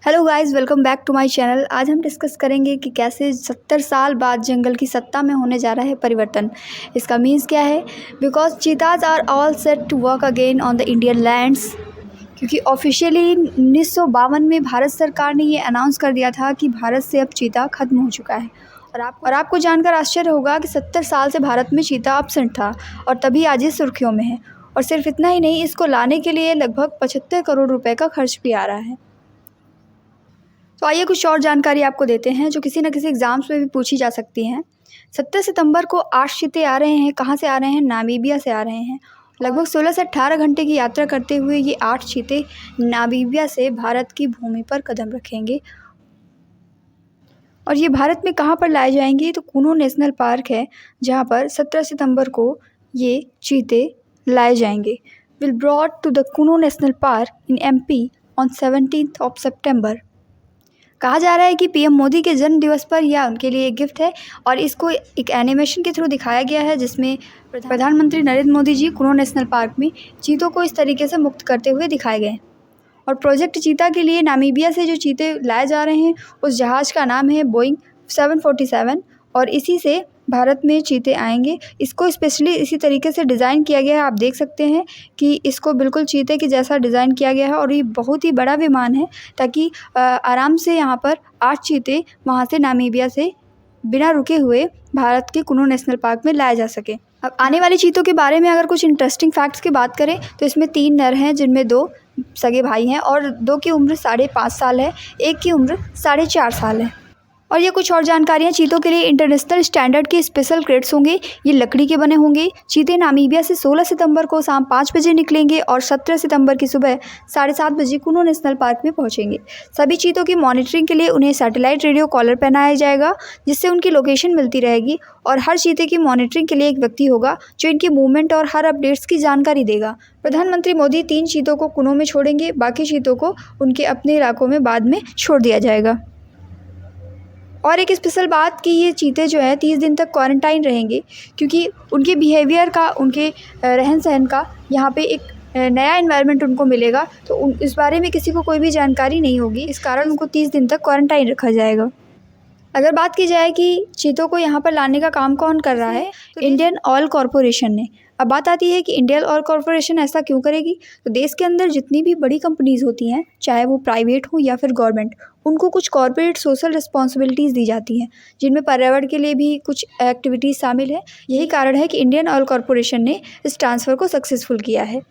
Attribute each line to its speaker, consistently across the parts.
Speaker 1: Hello guys, welcome back to my channel. आज हम discuss करेंगे कि कैसे 70 साल बाद जंगल की सत्ता में होने जा रहा है परिवर्तन। इसका मीन्स क्या है? Because cheetahs are all set to work again on the Indian lands. क्योंकि ऑफिशियली 1952 में भारत सरकार ने ये अनाउंस कर दिया था कि भारत से अब चीता खत्म हो चुका है। और आपको जानकर आश्चर्य होगा कि 70 साल से भारत में चीता एब्सेंट था और तभी आज ये सुर्खियों में है। और सिर्फ इतना ही नहीं, इसको लाने के लिए लगभग 75 करोड़ रुपए का खर्च भी आ रहा है। तो आइए कुछ और जानकारी आपको देते हैं जो किसी न किसी एग्ज़ाम्स में भी पूछी जा सकती हैं। 17 सितंबर को 8 चीते आ रहे हैं। कहाँ से आ रहे हैं? नामीबिया से आ रहे हैं। लगभग 16 से 18 घंटे की यात्रा करते हुए ये 8 चीते नामीबिया से भारत की भूमि पर कदम रखेंगे। और ये भारत में कहाँ पर लाए जाएंगे? तो कुनो नेशनल पार्क है जहाँ पर 17 सितंबर को ये चीते लाए जाएंगे। Will brought to the Kuno national park in MP ऑन 17 सितंबर। कहा जा रहा है कि PM मोदी के जन्म दिवस पर यह उनके लिए एक गिफ्ट है और इसको एक एनिमेशन के थ्रू दिखाया गया है जिसमें प्रधानमंत्री नरेंद्र मोदी जी कुनो नेशनल पार्क में चीतों को इस तरीके से मुक्त करते हुए दिखाए गए। और प्रोजेक्ट चीता के लिए नामीबिया से जो चीते लाए जा रहे हैं उस जहाज़ का नाम है बोइंग 747 और इसी से भारत में चीते आएंगे। इसको स्पेशली इसी तरीके से डिज़ाइन किया गया है। आप देख सकते हैं कि इसको बिल्कुल चीते के जैसा डिज़ाइन किया गया है और ये बहुत ही बड़ा विमान है ताकि आराम से यहाँ पर 8 चीते वहाँ से नामीबिया से बिना रुके हुए भारत के कुनो नेशनल पार्क में लाया जा सके। अब आने वाले चीतों के बारे में अगर कुछ इंटरेस्टिंग फैक्ट्स की बात करें तो इसमें 3 नर हैं जिनमें 2 सगे भाई हैं और 2 की उम्र 5.5 साल है, 1 की उम्र 4.5 साल है। और ये कुछ और जानकारियाँ चीतों के लिए इंटरनेशनल स्टैंडर्ड के स्पेशल क्रेट्स होंगे। ये लकड़ी के बने होंगे। चीते नामीबिया से 16 सितंबर को शाम 5 बजे निकलेंगे और 17 सितंबर की सुबह 7:30 बजे कुनो नेशनल पार्क में पहुंचेंगे। सभी चीतों की मॉनिटरिंग के लिए उन्हें सैटेलाइट रेडियो कॉलर पहनाया जाएगा जिससे उनकी लोकेशन मिलती रहेगी। और हर चीते की मॉनिटरिंग के लिए एक व्यक्ति होगा जो इनकी मूवमेंट और हर अपडेट्स की जानकारी देगा। प्रधानमंत्री मोदी 3 चीतों को कुनो में छोड़ेंगे, बाकी चीतों को उनके अपने इलाकों में बाद में छोड़ दिया जाएगा। और एक स्पेशल बात कि ये चीते जो है 30 दिन तक क्वारंटाइन रहेंगे क्योंकि उनके बिहेवियर का, उनके रहन सहन का यहाँ पे एक नया एनवायरनमेंट उनको मिलेगा। तो इस बारे में किसी को कोई भी जानकारी नहीं होगी, इस कारण उनको 30 दिन तक क्वारंटाइन रखा जाएगा। अगर बात की जाए कि चीतों को यहाँ पर लाने का काम कौन कर रहा है तो इंडियन ऑयल कॉरपोरेशन ने। अब बात आती है कि इंडियन ऑयल कॉरपोरेशन ऐसा क्यों करेगी? तो देश के अंदर जितनी भी बड़ी कंपनीज़ होती हैं, चाहे वो प्राइवेट हो या फिर गवर्नमेंट, उनको कुछ कॉर्पोरेट सोशल रिस्पॉन्सिबिलिटीज़ दी जाती हैं जिनमें पर्यावरण के लिए भी कुछ एक्टिविटीज़ शामिल है। यही कारण है कि इंडियन ऑयल कॉरपोरेशन ने इस ट्रांसफ़र को सक्सेसफुल किया है।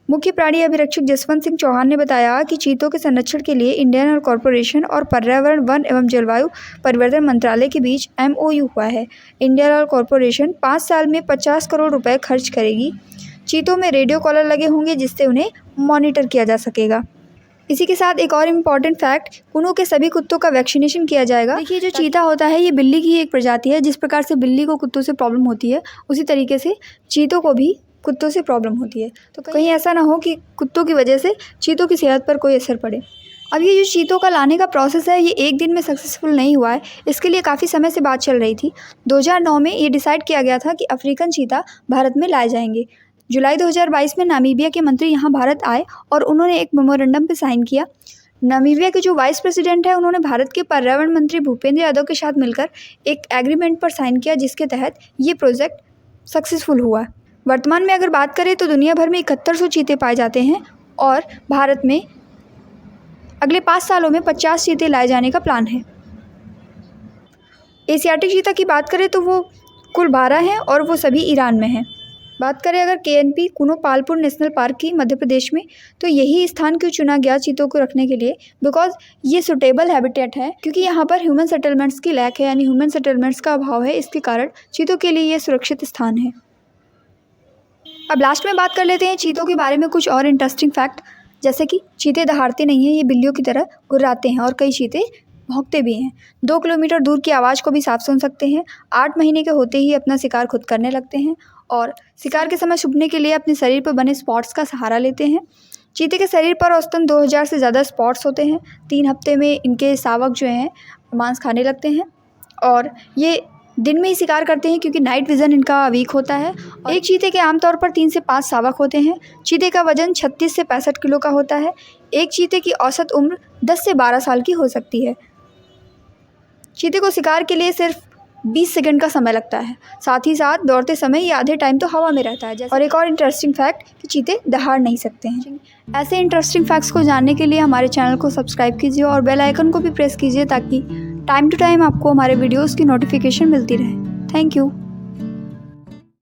Speaker 1: मुख्य प्राणी अभिरक्षक जसवंत सिंह चौहान ने बताया कि चीतों के संरक्षण के लिए इंडियन ऑयल कॉरपोरेशन और पर्यावरण, वन एवं जलवायु परिवर्तन मंत्रालय के बीच MOU हुआ है। इंडियन ऑयल कॉरपोरेशन 5 साल में 50 करोड़ रुपए खर्च करेगी। चीतों में रेडियो कॉलर लगे होंगे जिससे उन्हें मॉनिटर किया जा सकेगा। इसी के साथ एक और इम्पॉर्टेंट फैक्ट, कुनो के सभी कुत्तों का वैक्सीनेशन किया जाएगा। देखिए, जो चीता होता है ये बिल्ली की एक प्रजाति है। जिस प्रकार से बिल्ली को कुत्तों से प्रॉब्लम होती है उसी तरीके से चीतों को भी कुत्तों से प्रॉब्लम होती है। तो कहीं ऐसा ना हो कि कुत्तों की वजह से चीतों की सेहत पर कोई असर पड़े। अब ये जो चीतों का लाने का प्रोसेस है ये एक दिन में सक्सेसफुल नहीं हुआ है। इसके लिए काफ़ी समय से बात चल रही थी। 2009 में ये डिसाइड किया गया था कि अफ्रीकन चीता भारत में लाए जाएंगे। जुलाई 2022 में नामीबिया के मंत्री यहाँ भारत आए और उन्होंने एक मेमोरेंडम पे साइन किया। नामीबिया के जो वाइस प्रेसिडेंट है उन्होंने भारत के पर्यावरण मंत्री भूपेंद्र यादव के साथ मिलकर एक एग्रीमेंट पर साइन किया जिसके तहत ये प्रोजेक्ट सक्सेसफुल हुआ। वर्तमान में अगर बात करें तो दुनिया भर में 7100 चीते पाए जाते हैं और भारत में अगले 5 सालों में 50 चीते लाए जाने का प्लान है। एशियाटिक चीता की बात करें तो वो कुल 12 हैं और वो सभी ईरान में हैं। बात करें अगर KNP कुनो पालपुर नेशनल पार्क की मध्य प्रदेश में, तो यही स्थान क्यों चुना गया चीतों को रखने के लिए? बिकॉज ये सुटेबल हैबिटेट है क्योंकि यहाँ पर ह्यूमन सेटलमेंट्स की लैक है, यानी ह्यूमन सेटलमेंट्स का अभाव है। इसके कारण चीतों के लिए ये सुरक्षित स्थान है। अब लास्ट में बात कर लेते हैं चीतों के बारे में कुछ और इंटरेस्टिंग फैक्ट, जैसे कि चीते दहाड़ते नहीं हैं, ये बिल्लियों की तरह गुर्राते हैं और कई चीते भौंकते भी हैं। 2 किलोमीटर दूर की आवाज़ को भी साफ सुन सकते हैं। 8 महीने के होते ही अपना शिकार खुद करने लगते हैं और शिकार के समय छुपने के लिए अपने शरीर पर बने स्पॉट्स का सहारा लेते हैं। चीते के शरीर पर औसतन 2000 से ज़्यादा स्पॉट्स होते हैं। 3 हफ्ते में इनके शावक जो हैं मांस खाने लगते हैं और ये दिन में ही शिकार करते हैं क्योंकि नाइट विज़न इनका वीक होता है। एक चीते के आमतौर पर 3 से 5 शावक होते हैं। चीते का वजन 36 से 65 किलो का होता है। एक चीते की औसत उम्र 10 से 12 साल की हो सकती है। चीते को शिकार के लिए सिर्फ 20 सेकंड का समय लगता है। साथ ही साथ दौड़ते समय ये आधे टाइम तो हवा में रहता है। और एक और इंटरेस्टिंग फैक्ट कि चीते दहाड़ नहीं सकते हैं। ऐसे इंटरेस्टिंग फैक्ट्स को जानने के लिए हमारे चैनल को सब्सक्राइब कीजिए और बेल आइकन को भी प्रेस कीजिए ताकि टाइम टू टाइम आपको हमारे वीडियोज़ की नोटिफिकेशन मिलती रहे। Thank you.